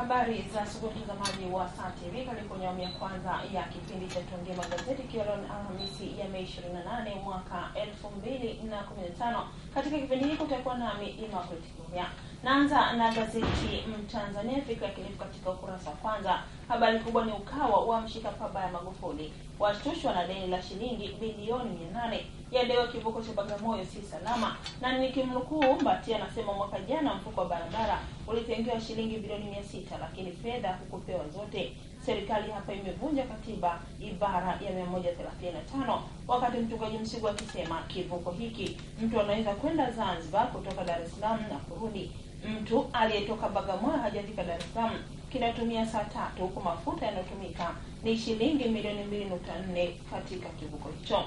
Habari za asubuhi mtazamaji wa Saa TV, karibu kwenye awamu ya kwanza ya kipindi cha Tuongee Magazeti ikiwa leo Alhamisi ya Mei 28 mwaka 2015. Katika kipindi hiki kutakuwa nami Immaculate Kuria. Naanza na gazeti Mtanzania Fikra Kilifu katika ukurasa wa kwanza. Habari kubwa ni Ukawa wa mshika pabaya Magufuli, washtushwa na deni la shilingi bilioni 800, yadewa kivuko cha Bagamoyo si salama. Na nikimnukuu Mbati anasema mwaka jana mfuko wa barabara ulitengewa shilingi bilioni 600 lakini fedha hukupewa zote. Serikali hapa imevunja katiba ibara ya 135, wakati mchungaji Msigwa akisema kivuko hiki mtu anaweza kwenda Zanzibar kutoka Dar es Salaam na kurudi. Mtu aliyetoka Bagamoyo hajafika Dar es Salaam kinatumia saa 3 huku mafuta yanayotumika ni shilingi milioni 2.4 katika kivuko hicho.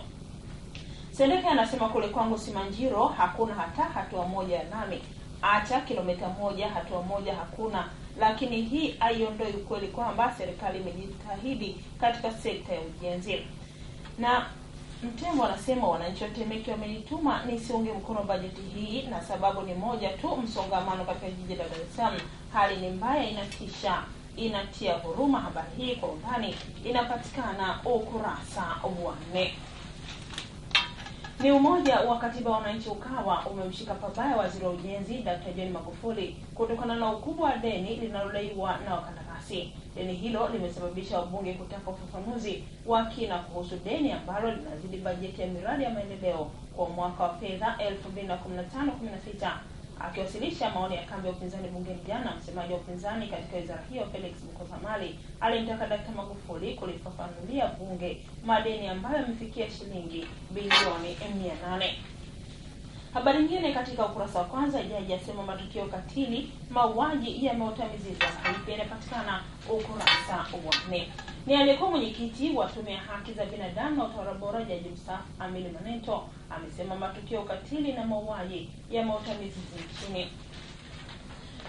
Sendeka anasema kule kwangu Simanjiro hakuna hata hatua moja ya lami. Acha kilomita 1 hatua moja hakuna, lakini hii haiondoi ukweli kwamba serikali imejitahidi katika sekta ya ujenzi. Na Mtembo anasema wananchi wa Temeke wamenituma nisiunge mkono bajeti hii na sababu ni moja tu, msongamano katika jiji la Dar es Salaam. Hali ni mbaya, inatisha, inatia huruma. Habari hii kwa undani inapatikana ukurasa wa 4. Ni umoja wa katiba wananchi Ukawa umemshika pabaya waziri wa ujenzi Dr. John Magufuli kutokana na ukubwa wa deni linalodaiwa na wakandarasi. Deni hilo limesababisha wabunge kutaka ufafanuzi wa kina kuhusu deni ambalo linazidi bajeti ya miradi ya maendeleo kwa mwaka wa fedha 2015-16. Akiwasilisha maoni ya kambi ya upinzani bungeni jana, msemaji wa upinzani katika wizara hiyo Felix Mkosamali alimtaka Dr. Magufuli kulifafanulia bunge madeni ambayo yamefikia shilingi bilioni 800. Habari nyingine katika ukurasa wa kwanza, jaji asema matukio katili mauaji yameota mizizi. Hii inapatikana ukurasa wa 4. Ni aliyekuwa mwenyekiti wa tume ya haki za binadamu na utawala bora Jaji mstaafu Amili Manento amesema matukio katili na mauaji yameota mizizi nchini.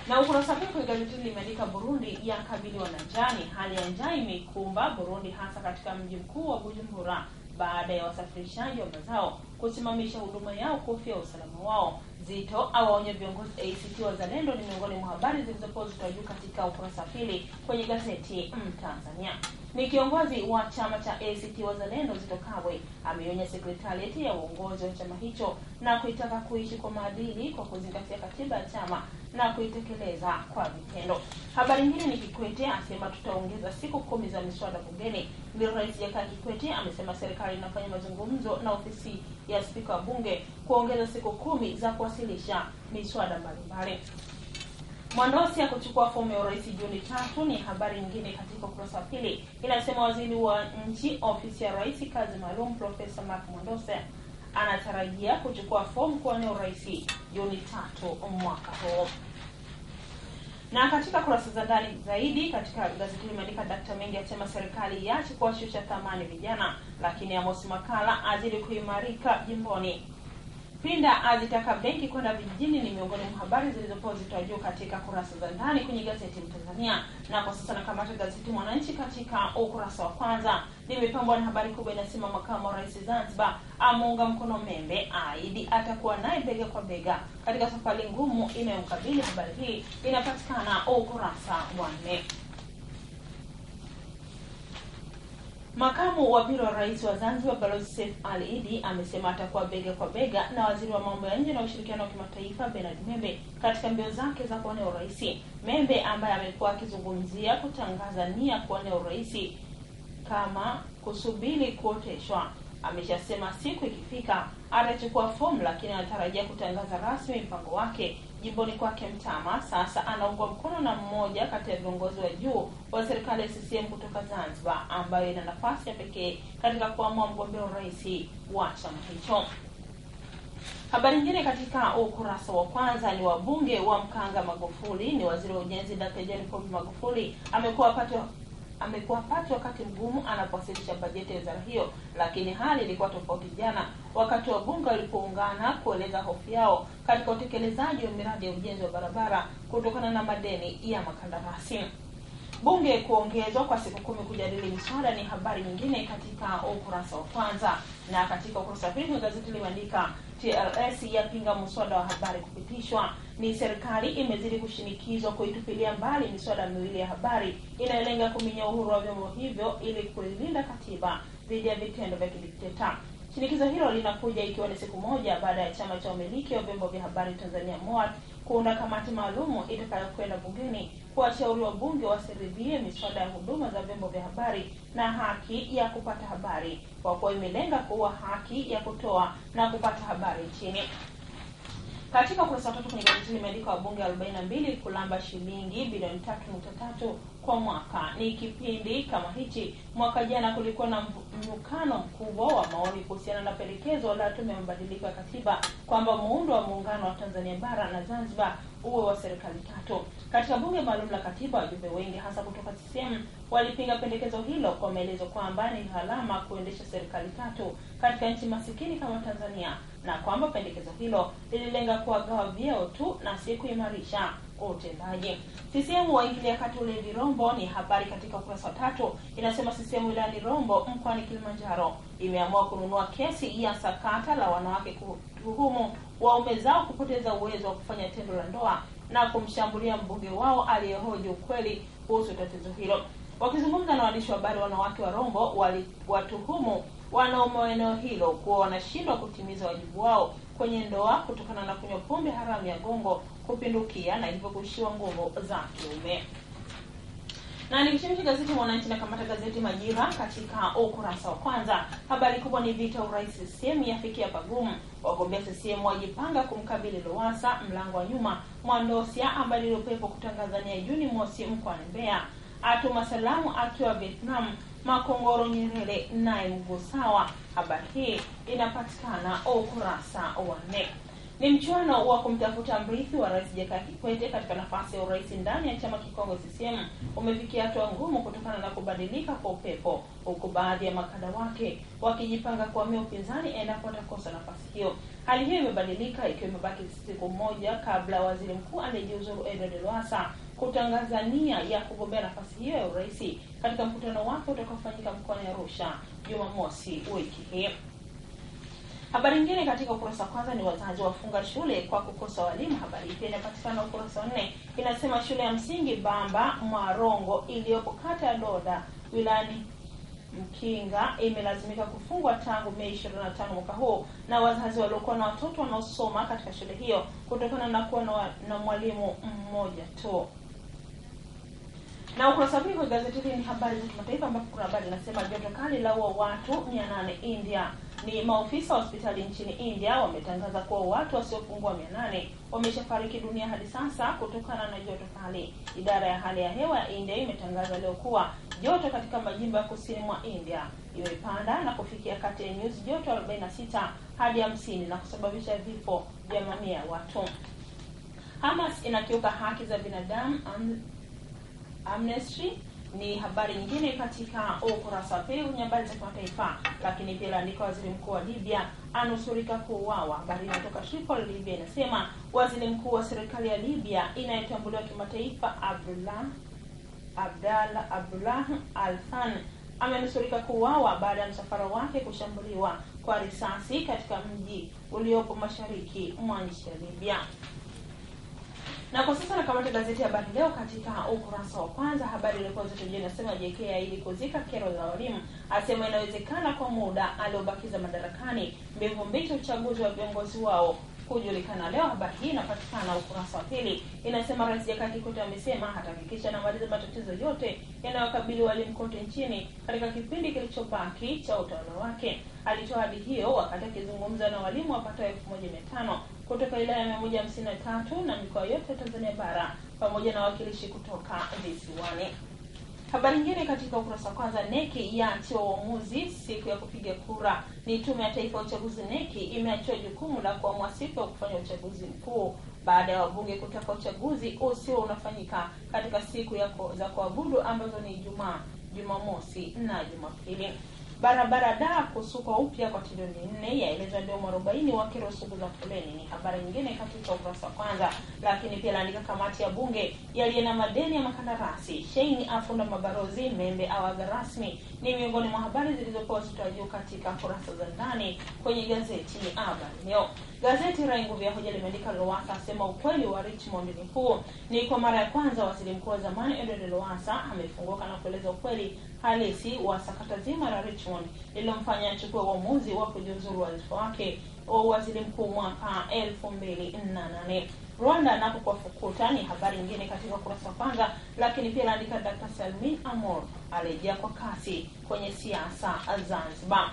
Na ukurasa huu kwa gazeti limeandika Burundi yakabiliwa na njaa. Hali ya njaa imeikumba Burundi hasa katika mji mkuu wa Bujumbura baada ya wasafirishaji wa mazao kusimamisha huduma yao kuhofia usalama wao. Zito awaonya viongozi. ACT Wazalendo ni miongoni mwa habari zilizopozwa juu katika ukurasa pili kwenye gazeti Mtanzania. Ni kiongozi wa chama cha ACT Wazalendo Zito Kabwe ameonya sekretarieti ya uongozi wa chama hicho na kuitaka kuishi kwa maadili kwa kuzingatia katiba ya chama na kuitekeleza kwa vitendo. Habari nyingine ni Kikwete asema tutaongeza siku 10 za miswada bungeni. Ndio Rais Jakaya Kikwete amesema serikali inafanya mazungumzo na ofisi ya spika wa bunge kuongeza siku 10 za kuwasilisha miswada mbalimbali. Mwandosi ya kuchukua fomu ya urais Juni 3 ni habari nyingine katika ukurasa wa pili. Inasema waziri wa nchi ofisi ya rais kazi maalum Profesa Mark Mwandosi anatarajia kuchukua fomu kwa urais Juni 3 mwaka huu. Na katika kurasa za ndani zaidi katika gazeti limeandika Dr. Mengi asema serikali iache kuwashusha thamani vijana, lakini Amos Makala azidi kuimarika jimboni. Pinda azitaka benki kwenda vijijini ni miongoni mwa habari zilizopozwa juu katika kurasa za ndani kwenye gazeti Mtanzania. Na kwa sasa nakamata gazeti Mwananchi katika ukurasa wa kwanza. Limepambwa na habari kubwa inasema makamu wa rais Zanzibar amuunga mkono Membe, aidi atakuwa naye bega kwa bega katika safari ngumu inayomkabili. Habari hii inapatikana ukurasa wa 4. Makamu wa biro wa rais wa Zanzibar Balozi Seif Ali Idi amesema atakuwa bega kwa bega na waziri wa mambo ya nje na ushirikiano wa kimataifa Bernard Membe katika mbio zake za kuwania urais. Membe ambaye amekuwa akizungumzia kutangaza nia kuwania urais kama kusubiri kuoteshwa, ameshasema siku ikifika atachukua fomu, lakini anatarajia kutangaza rasmi mpango wake jimboni kwake Mtama. Sasa anaungwa mkono na mmoja kati ya viongozi wa juu wa serikali ya CCM kutoka Zanzibar ambayo ina nafasi ya pekee katika kuamua mgombea urais wa chama hicho. Habari nyingine katika ukurasa wa kwanza ni wabunge wa mkanga Magufuli. Ni waziri wa ujenzi Dr. John Pombe Magufuli amekuwa pati wakati mgumu anapowasilisha bajeti ya wizara hiyo, lakini hali ilikuwa tofauti jana wakati wa bunge walipoungana kueleza hofu yao katika utekelezaji wa miradi ya ujenzi wa barabara kutokana na madeni ya makandarasi. Bunge kuongezwa kwa siku 10 kujadili miswada ni habari nyingine katika ukurasa wa kwanza. Na katika ukurasa wa pili gazeti limeandika TLS yapinga muswada wa habari kupitishwa. Ni serikali imezidi kushinikizwa kuitupilia mbali miswada miwili ya habari inayolenga kuminya uhuru wa vyombo hivyo ili kulinda katiba dhidi ya vitendo vya kidikteta. Shinikizo hilo linakuja ikiwa ni siku moja baada ya chama cha umiliki wa vyombo vya habari Tanzania MOAT kuunda kamati maalumu itakayokwenda bungeni kuwashauri wabunge wasiridhie miswada ya huduma za vyombo vya habari na haki ya kupata habari, kwa kuwa imelenga kuwa haki ya kutoa na kupata habari nchini. Katika ukurasa wa 3 kwenye gazeti limeandika wabunge 42 kulamba shilingi bilioni 3.3 kwa mwaka. Ni kipindi kama hichi mwaka jana kulikuwa na mvutano mkubwa wa maoni kuhusiana na pendekezo la tume ya mabadiliko ya katiba kwamba muundo wa muungano wa Tanzania bara na Zanzibar uwe wa serikali tatu. Katika bunge maalum la katiba, wajumbe wengi hasa kutoka CCM walipinga pendekezo hilo kwa maelezo kwamba ni gharama kuendesha serikali tatu katika nchi masikini kama Tanzania, na kwamba pendekezo hilo lililenga kuwagawa vyeo tu na si kuimarisha utendaji. CCM waingilia kati ulevi Rombo ni habari katika ukurasa wa 3. Inasema CCM wilayani Rombo mkoani Kilimanjaro imeamua kununua kesi ya sakata la wanawake kutuhumu waume zao kupoteza uwezo wa kufanya tendo la ndoa na kumshambulia mbunge wao aliyehoji ukweli kuhusu tatizo hilo. Wakizungumza na waandishi wa habari, wanawake wa Rombo watuhumu wanaume wa eneo hilo kuwa wanashindwa kutimiza wajibu wao kwenye ndoa kutokana na kunywa pombe haramu ya gongo kupindukia na hivyo kuishiwa nguvu za kiume. Na nikishimiki gazeti Mwananchi na kamata gazeti Majira katika ukurasa wa kwanza. Habari kubwa ni vita urais CCM yafikia pagumu. Wagombea CCM wajipanga kumkabili Lowassa mlango wa nyuma. Mwandosia ambaye lilopepo kutangazania Juni mosi mkoani Mbeya atuma salamu akiwa Vietnam. Makongoro Nyerere naye Mgusawa. Habari hii inapatikana ukurasa wa 4. Ni mchuano wa kumtafuta mrithi wa Rais Jakaya Kikwete katika nafasi ya urais ndani ya chama kikongwe CCM umefikia hatua ngumu kutokana na kubadilika kwa upepo, huku baadhi ya makada wake wakijipanga kuhamia upinzani endapo atakosa nafasi hiyo. Hali hiyo imebadilika ikiwa imebaki siku moja kabla waziri mkuu aliyejiuzuru Edward Lowassa kutangaza nia ya kugombea nafasi hiyo ya urais katika mkutano wake utakaofanyika mkoani Arusha Jumamosi wiki hii. Habari nyingine katika ukurasa wa kwanza ni wazazi wafunga shule kwa kukosa walimu. Habari hii inapatikana ukurasa wa 4. Inasema shule ya msingi Bamba Mwarongo iliyopo kata ya Doda wilayani Mkinga imelazimika kufungwa tangu Mei 25 mwaka huu na wazazi waliokuwa na watoto wanaosoma katika shule hiyo kutokana na kuwa na mwalimu mmoja tu. Na ukurasa wa pili wa gazeti hili ni habari za kimataifa ambapo kuna habari inasema joto kali laua watu 800 India. Ni maofisa wa hospitali nchini India wametangaza kuwa watu wasiopungua 800 wameshafariki dunia hadi sasa kutokana na joto kali. Idara ya hali ya hewa ya India imetangaza leo kuwa joto katika majimbo ya kusini mwa India imepanda na kufikia kati ya nyuzi joto 46 hadi 50 na kusababisha vifo vya mamia ya watu. Hamas inakiuka haki za binadamu. Amnesty ni habari nyingine katika ukurasa wa pili kwenye habari za kimataifa. Lakini pia andika waziri mkuu wa Libya anusurika kuuawa. Habari inatoka Tripoli, Libya inasema waziri mkuu wa serikali ya Libya inayotambuliwa kimataifa Abdullah Al-Thani amenusurika kuuawa baada ya msafara wake kushambuliwa kwa risasi katika mji uliopo mashariki mwa nchi ya Libya. Na kwa sasa nakamata gazeti ya Habari Leo katika ukurasa wa kwanza. Habari iliyokuwa zote juu inasema JK ili kuzika kero za walimu, asema inawezekana kwa muda aliobakiza madarakani, mbivu mbichi uchaguzi wa viongozi wao kujulikana leo. Habari hii inapatikana ukurasa wa pili. Inasema Rais Jakaya Kikwete amesema hatahakikisha anamaliza matatizo yote yanayokabili walimu kote nchini katika kipindi kilichobaki cha utawala wake. Alitoa ahadi hiyo wakati akizungumza na walimu wapatao 1500 kutoka wilaya 153 na mikoa yote ya Tanzania bara pamoja na wakilishi kutoka visiwani. Habari nyingine katika ukurasa wa kwanza, NEC yaachiwa uamuzi siku ya kupiga kura. Ni Tume ya Taifa ya Uchaguzi NEC imeachiwa jukumu la kuamua siku ya kufanya uchaguzi mkuu baada ya wabunge kutaka uchaguzi usio unafanyika katika siku za kuabudu ambazo ni Ijumaa, Jumamosi na Jumapili. Barabara da kusukwa upya kwa trilioni 4 yaelezwa ndio mwarobaini wa kero sugu za foleni, ni habari nyingine katika ukurasa wa kwanza. Lakini pia laandika kamati ya bunge yaliye madeni ya makandarasi, Shein afunda mabarozi, Membe awaga rasmi, ni miongoni mwa habari zilizopewa uzito wa juu katika kurasa za ndani kwenye gazeti Habari Leo. Gazeti Raia Nguvu ya Hoja limeandika Lowassa asema ukweli wa Richmond ni huu. Ni kwa mara ya kwanza waziri mkuu wa zamani Edward Lowassa amefunguka na kueleza ukweli halisi wa sakata zima la Richmond lililomfanya achukue uamuzi wa kujiuzuru wadhifa wake wa waziri mkuu mwaka 2008. Rwanda nako kwa fukuta ni habari nyingine katika kurasa wa kwanza. Lakini pia laandika Dr. Salmin Amor alejea kwa kasi kwenye siasa Zanzibar.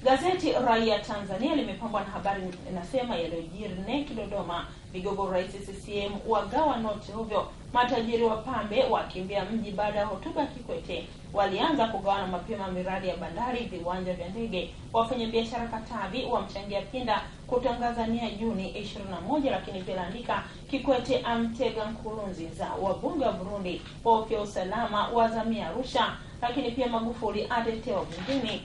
Gazeti Raia Tanzania limepambwa na habari inasema yaliyojiri NEC Dodoma, vigogo rais CCM wagawa noti ovyo, matajiri wa pambe wakimbia mji baada ya hotuba ya Kikwete, walianza kugawana mapema miradi ya bandari, viwanja vya ndege, wafanyabiashara Katavi wamchangia Pinda kutangaza nia Juni 21. Lakini pia laandika Kikwete amtega Nkurunziza, wabunge wa Burundi waofia usalama wazamia Arusha. Lakini pia Magufuli atetea bungeni.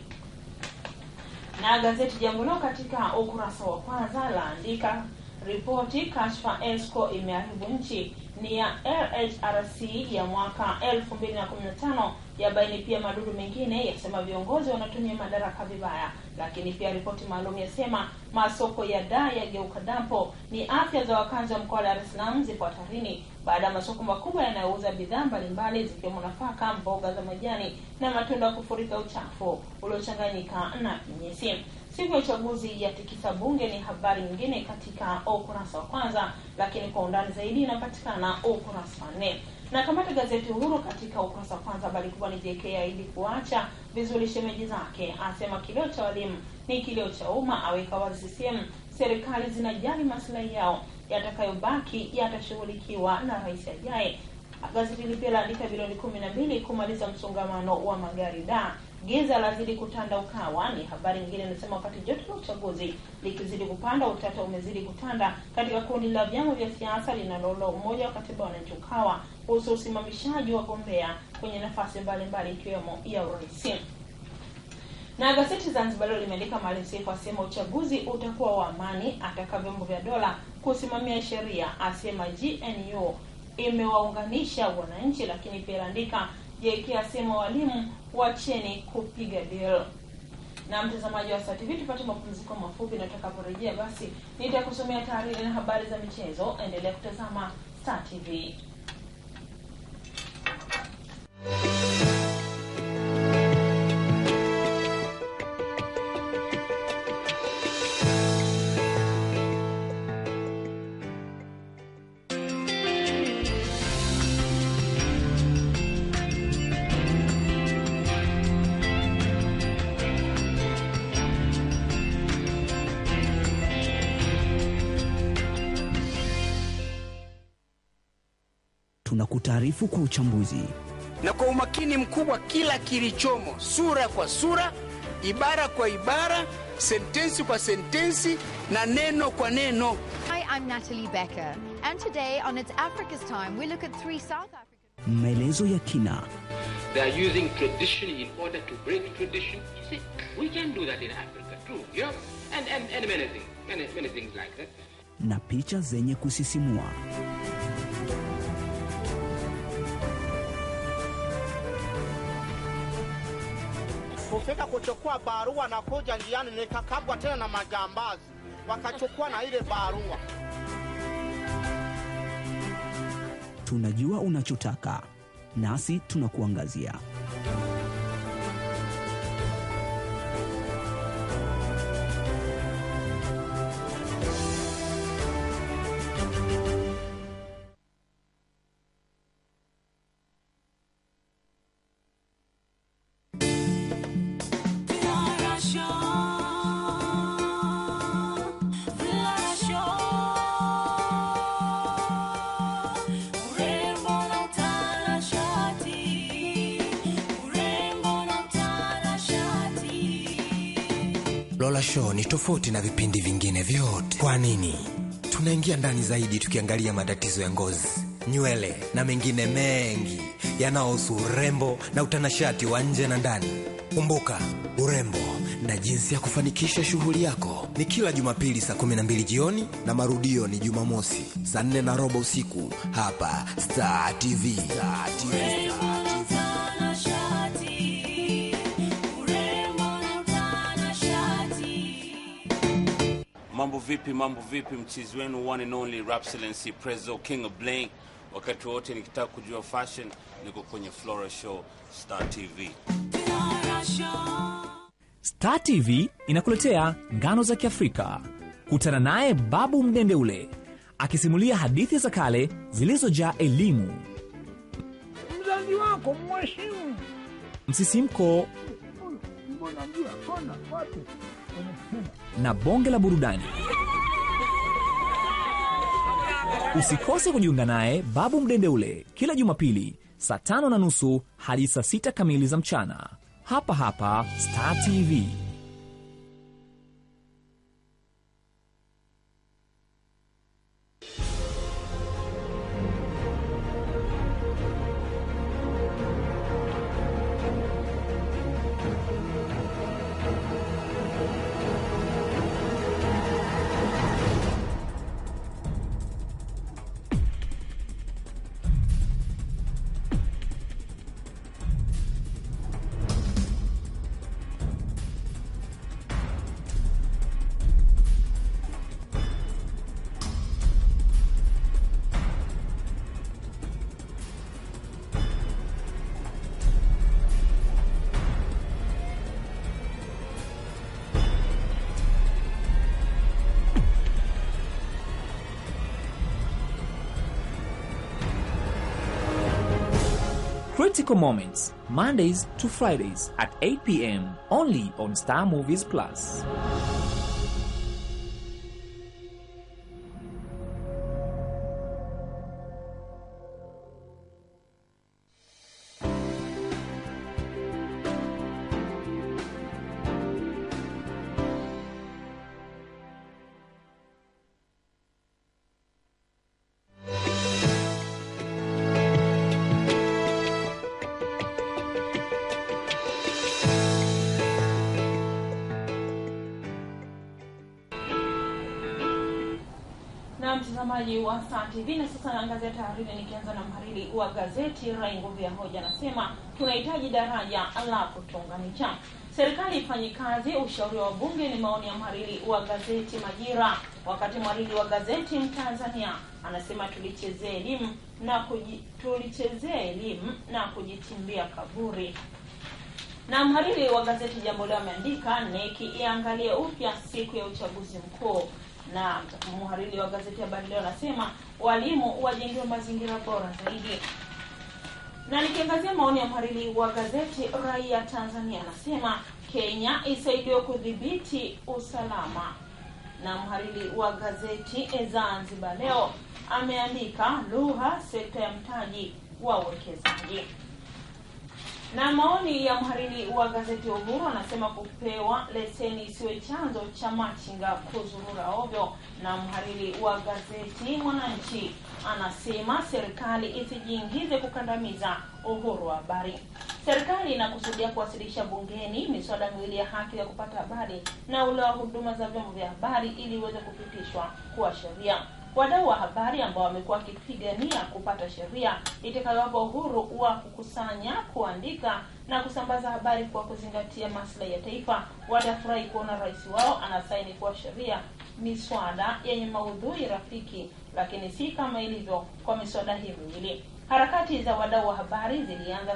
Na gazeti Jambo Leo katika ukurasa wa kwanza laandika ripoti kashfa Esco imeharibu nchi, ni ya LHRC ya mwaka 2015 yabaini pia madudu mengine, yasema viongozi wanatumia madaraka vibaya. Lakini pia ripoti maalum yasema masoko ya daa yageuka dampo, ni afya za wakazi wa mkoa wa Dar es Salaam zipo hatarini baada ya masoko makubwa yanayouza bidhaa mbalimbali zikiwemo nafaka, mboga za majani na matunda kufurika uchafu uliochanganyika na kinyesi. Siku ya uchaguzi ya tikisa bunge ni habari nyingine katika ukurasa wa kwanza, lakini kwa undani zaidi inapatikana ukurasa wa 4. Na kamata gazeti Uhuru katika ukurasa wa kwanza, bali kubwa ni JK ili kuacha vizuri shemeji zake, asema kilio cha walimu ni kilio cha umma, aweka wazi CCM serikali zinajali maslahi yao, yatakayobaki yatashughulikiwa na rais ajaye. Gazeti hili pia laandika bilioni 12 kumaliza msongamano wa magari da, giza lazidi kutanda Ukawa, ni habari nyingine inasema wakati joto la uchaguzi likizidi kupanda, utata umezidi kutanda katika kundi la vyama vya siasa linaloomba umoja wa katiba wananchi Ukawa kuhusu usimamishaji wa gombea kwenye nafasi mbalimbali ikiwemo ya urais. Na gazeti Zanzibar Leo limeandika Maalim Seif asema uchaguzi utakuwa wa amani, ataka vyombo vya dola kusimamia sheria, asema GNU imewaunganisha wananchi. Lakini pia laandika JK asema walimu wacheni kupiga deal. Na mtazamaji wa Star TV, tupate mapumziko mafupi, na tutakaporejea basi nitakusomea taarifa na habari za michezo. Endelea kutazama Star TV. Tunakutaarifu kwa uchambuzi na kwa umakini mkubwa kila kilichomo, sura kwa sura, ibara kwa ibara, sentensi kwa sentensi na neno kwa neno. Hi, I'm Natalie Becker, and today on It's Africa's Time we look at 3 South African. Maelezo ya kina. They are using tradition in order to break tradition. You see, we can do that in Africa too, you know, and many things like that. Na picha zenye kusisimua. Kufika kuchukua barua na kuja njiani nikakabwa tena na majambazi, wakachukua na ile barua. Tunajua unachotaka, nasi tunakuangazia. Lola Show ni tofauti na vipindi vingine vyote. Kwa nini? Tunaingia ndani zaidi tukiangalia matatizo ya ngozi, nywele na mengine mengi yanayohusu urembo na utanashati wa nje na ndani. Kumbuka, urembo na jinsi ya kufanikisha shughuli yako ni kila Jumapili saa 12 jioni na marudio ni Jumamosi saa 4:15 usiku hapa Star TV. Mambo vipi mchizi wenu one and only Rap Excellency Prezzo King of Bling. Wakati wote nikitaka kujua fashion niko kwenye Flora Show Star TV. Star TV inakuletea ngano za Kiafrika. Kutana naye Babu Mdendeule akisimulia hadithi za kale zilizojaa elimu, mzazi wako mheshimu, msisimko na bonge la burudani. Usikose kujiunga naye Babu Mdendeule kila Jumapili saa 5:30 hadi saa 6 kamili za mchana hapa Star TV. Critical Moments, Mondays to Fridays at 8 p.m. only on Star Movies Plus. Na mtazamaji wa Star TV, na sasa naangazia taarifa nikianza na mhariri wa gazeti Rai Nguvu ya Hoja. Anasema tunahitaji daraja la kutunganisha. Serikali ifanye kazi, ushauri wa bunge ni maoni ya mhariri wa gazeti Majira. Wakati mhariri wa gazeti Mtanzania anasema tulichezee elimu na kujitimbia kaburi. Na mhariri wa gazeti Jambo Leo ameandika neki iangalie upya siku ya uchaguzi mkuu. Na mhariri wa gazeti Habari Leo anasema walimu wajengewe mazingira bora zaidi. Na nikiangazia maoni ya mhariri wa gazeti Raia Tanzania anasema Kenya isaidiwe kudhibiti usalama. Na mhariri wa gazeti Zanzibar Leo ameandika lugha sekta ya mtaji wa uwekezaji. Na maoni ya mhariri wa gazeti Uhuru anasema kupewa leseni isiwe chanzo cha machinga kuzurura ovyo. Na mhariri wa gazeti Mwananchi anasema serikali isijiingize kukandamiza uhuru wa habari. Serikali inakusudia kuwasilisha bungeni miswada miwili ya haki ya kupata habari na ule wa huduma za vyombo vya habari ili iweze kupitishwa kuwa sheria. Wadau wa habari ambao wamekuwa wakipigania kupata sheria itakayowapa uhuru wa kukusanya, kuandika na kusambaza habari kwa kuzingatia maslahi ya taifa watafurahi kuona rais wao anasaini kwa sheria miswada yenye maudhui rafiki, lakini si kama ilivyo kwa miswada hii miwili. Harakati za wadau wa habari zilianza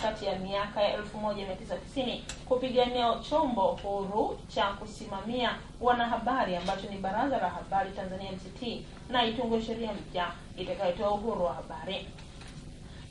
kati ya miaka ya 1990 kupigania chombo huru cha kusimamia wanahabari ambacho ni Baraza la Habari Tanzania MCT, na itungwe sheria mpya itakayotoa uhuru wa habari.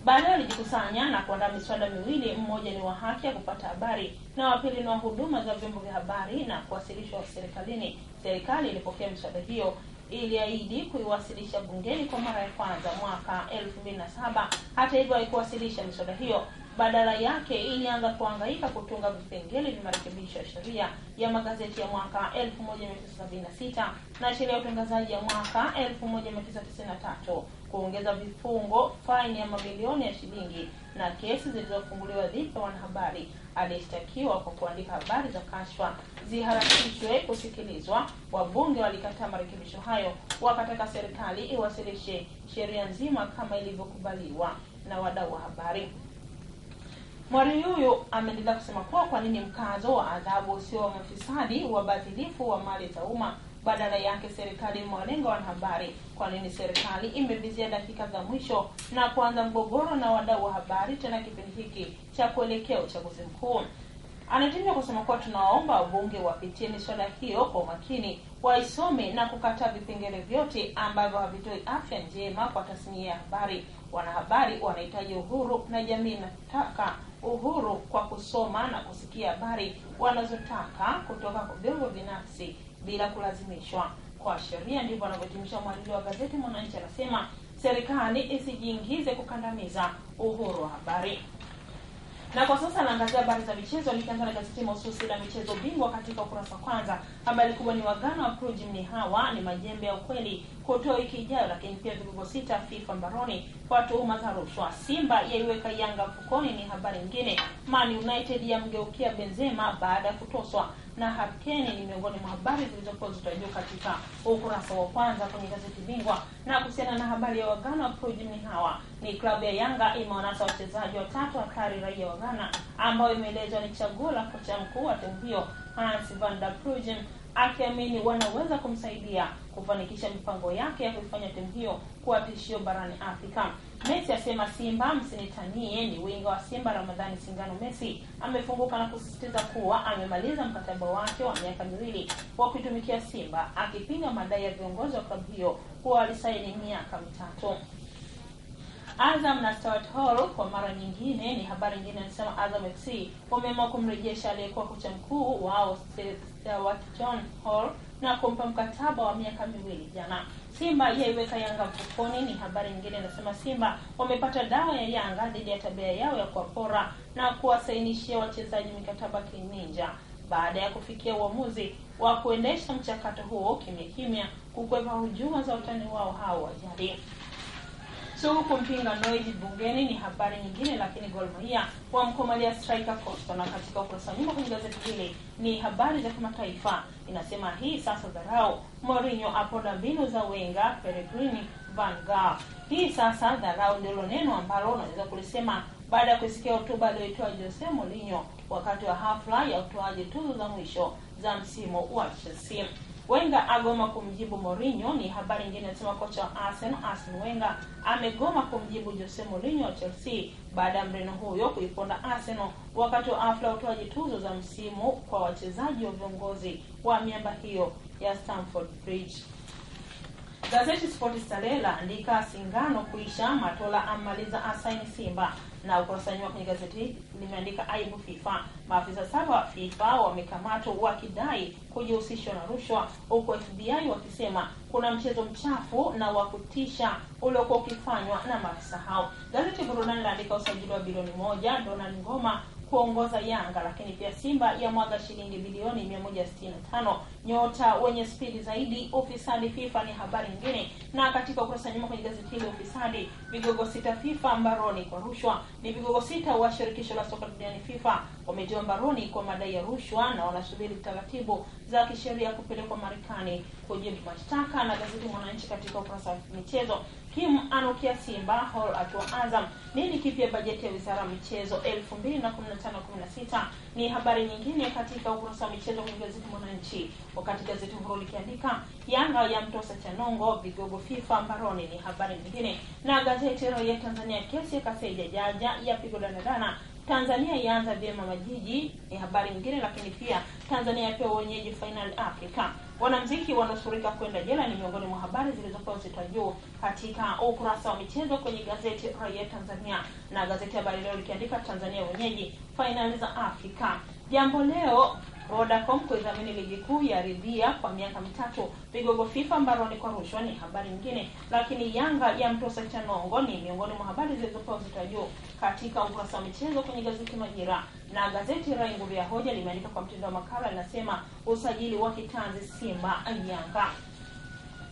Baadaye walijikusanya na kuandaa miswada miwili, mmoja ni wa haki ya kupata habari na wa pili ni wa huduma za vyombo vya habari, na kuwasilishwa serikalini. Serikali ilipokea miswada hiyo, iliahidi kuiwasilisha bungeni kwa mara ya kwanza mwaka 2007. Hata hivyo haikuwasilisha miswada hiyo. Badala yake ilianza kuhangaika kutunga vipengele vya marekebisho ya sheria ya magazeti ya mwaka 1976 na sheria ya utangazaji ya mwaka 1993 kuongeza vifungo, faini ya mamilioni ya shilingi na kesi zilizofunguliwa dhidi ya wanahabari aliyeshtakiwa kwa kuandika habari za kashfa ziharakishwe kusikilizwa. Wabunge walikataa marekebisho hayo, wakataka serikali iwasilishe sheria nzima kama ilivyokubaliwa na wadau wa habari. Mwari huyu ameendelea kusema kwa nini mkazo wa adhabu sio wa mafisadi wabadhilifu wa mali za umma, badala yake serikali imewalenga wanahabari. Kwa nini serikali imevizia dakika za mwisho na kuanza mgogoro na wadau wa habari, tena kipindi hiki cha kuelekea uchaguzi mkuu? Anatimia kusema kuwa tunaomba wabunge wapitie miswada hiyo kwa makini, waisome na kukataa vipengele vyote ambavyo havitoi afya njema kwa tasnia ya habari. Wanahabari wanahitaji uhuru na jamii inataka uhuru kwa kusoma na kusikia habari wanazotaka kutoka kwa vyombo binafsi bila kulazimishwa kwa sheria. Ndivyo anavyotimisha mhariri wa gazeti Mwananchi. Anasema serikali isijiingize kukandamiza uhuru wa habari. Na kwa sasa naangazia habari za michezo, nikianza na gazeti mahususi la michezo Bingwa katika ukurasa wa kwanza. Habari kubwa ni wagana wa Prujim ni hawa ni majembe ya ukweli kutoa wiki ijayo, lakini pia vigogo 6 FIFA mbaroni kwa tuhuma za rushwa. Simba yaiweka Yanga mfukoni ni habari nyingine. Man United yamgeukia Benzema baada ya kutoswa na Harkeni ni miongoni mwa habari zilizokuwa zitajwa katika ukurasa wa kwanza kwenye gazeti Bingwa. Na kuhusiana na habari ya wagana wa Prujim ni hawa ni klabu ya Yanga imewanasa wachezaji watatu hatari raia wa Ghana ambao imeelezwa ni chaguo la kocha mkuu wa timu hiyo Hans van der Prujim, akiamini wanaweza kumsaidia kufanikisha mipango yake ya kuifanya timu hiyo kuwa tishio barani Afrika. Messi asema Simba msinitanie. Ni winga wa Simba Ramadhani Singano Messi amefunguka na kusisitiza kuwa amemaliza mkataba wake wa miaka 2 wa kuitumikia Simba, akipinga madai ya viongozi wa klabu hiyo kuwa alisaini miaka 3. Azam na Stuart Hall kwa mara nyingine ni habari nyingine. Anasema Azam FC wameamua kumrejesha aliyekuwa kocha mkuu wao Stuart John Hall na kumpa mkataba wa miaka 2 jana. Simba yaiweka Yanga mfukoni ni habari nyingine. Anasema Simba wamepata dawa ya Yanga dhidi ya tabia yao ya kuwapora na kuwasainishia wachezaji mikataba kininja baada ya kufikia uamuzi wa kuendesha mchakato huo kimya kimya kukwepa hujuma za utani wao hao wa jadi. Sugu kumpinga Noiji bungeni ni habari nyingine, lakini Gor Mahia wamkomalia striker Costa. Na katika ukurasa nyuma kwenye gazeti hili ni habari za kimataifa. Inasema hii sasa dharau, Mourinho apoda mbinu za Wenger, Pellegrini, Van Gaal. Hii sasa dharau ndilo neno ambalo unaweza kulisema baada ya kusikia hotuba aliyoitoa Jose Mourinho wakati wa hafla ya utoaji tuzo za mwisho za msimu wa Chelsea. Wenger agoma kumjibu Mourinho ni habari nyingine. Inasema kocha wa Arsenal Arsene Wenger amegoma kumjibu Jose Mourinho wa Chelsea baada ya mreno huyo kuiponda Arsenal wakati wa hafla ya utoaji tuzo za msimu kwa wachezaji wa viongozi wa miamba hiyo ya Stamford Bridge. Gazeti Sport Starehe laandika Singano kuisha, Matola amaliza asaini Simba. Na ukurasa nyuma kwenye gazeti limeandika aibu FIFA. Maafisa 7 wa FIFA wamekamatwa wakidai kujihusishwa na rushwa, huko FBI wakisema kuna mchezo mchafu na wa kutisha uliokuwa ukifanywa na maafisa hao. Gazeti Burudani laandika usajili wa bilioni 1 Donald Ngoma kuongoza Yanga, lakini pia Simba ya mwaga shilingi bilioni 165 nyota wenye spidi zaidi. Ufisadi FIFA ni habari nyingine. Na katika ukurasa nyuma kwenye gazeti hili ufisadi, vigogo 6 FIFA mbaroni kwa rushwa. Ni vigogo 6 wa shirikisho la soka duniani FIFA wametiwa mbaroni kwa madai ya rushwa na wanasubiri taratibu za kisheria kupelekwa Marekani kujibu mashtaka. Na gazeti Mwananchi katika ukurasa wa michezo, Kim anukia Simba, Hall atua Azam. Nini kipya bajeti ya wizara ya michezo 2015-16 ni habari nyingine katika ukurasa wa michezo kwenye gazeti Mwananchi. Wakati gazeti Uhuru likiandika Yanga ya mtosa Chanongo, vigogo FIFA mbaroni ni habari nyingine. Na gazeti Raia Tanzania, kesi ya Kaseja jaja ya pigo danadana, Tanzania yaanza vyema majiji ni habari nyingine. Lakini pia Tanzania yapewa wenyeji final Africa. Wanamuziki wanusurika kwenda jela ni miongoni mwa habari zilizokuwa zitajwa katika ukurasa wa michezo kwenye gazeti Raia Tanzania. Na gazeti Habari Leo likiandika Tanzania wenyeji final za Africa. Jambo Leo, Vodacom kuidhamini ligi kuu ya ridhia kwa miaka 3. Vigogo FIFA mbaroni kwa rushwa ni habari nyingine. Lakini Yanga ya mtosa Chanongo ni miongoni mwa habari zilizokuwa zitajwa katika ukurasa wa michezo kwenye gazeti Majira. Na gazeti Rai Nguvu ya Hoja limeandika kwa mtindo wa makala, linasema usajili wa kitanzi Simba Yanga.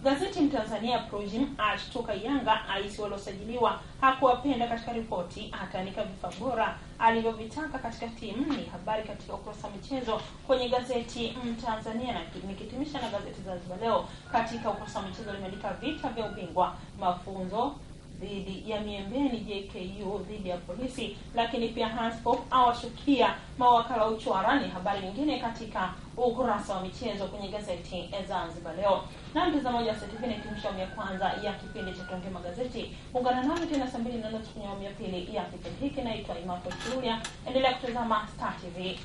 Gazeti Mtanzania Projim ashtuka Yanga aisi waliosajiliwa hakuwapenda katika ripoti, ataanika vifaa bora alivyovitaka katika timu. Ni habari katika ukurasa michezo kwenye gazeti Mtanzania. Na nikitimisha na gazeti Zanzibar Leo, katika ukurasa michezo limeandika vita vya ubingwa, mafunzo dhidi ya Miembeni, JKU dhidi ya Polisi, lakini pia Hanspop awashukia mawakala uchwara. Ni habari nyingine katika ukurasa wa michezo kwenye gazeti Zanzibar Leo. Na mtazamaji wa StarTV, ni timisha ya kwanza ya kipindi cha Tuongee Magazeti. Ungana nami tena saa 2 na nusu kwenye awamu ya pili ya kipindi hiki. Naitwa Imako Chulia. Endelea kutazama StarTV.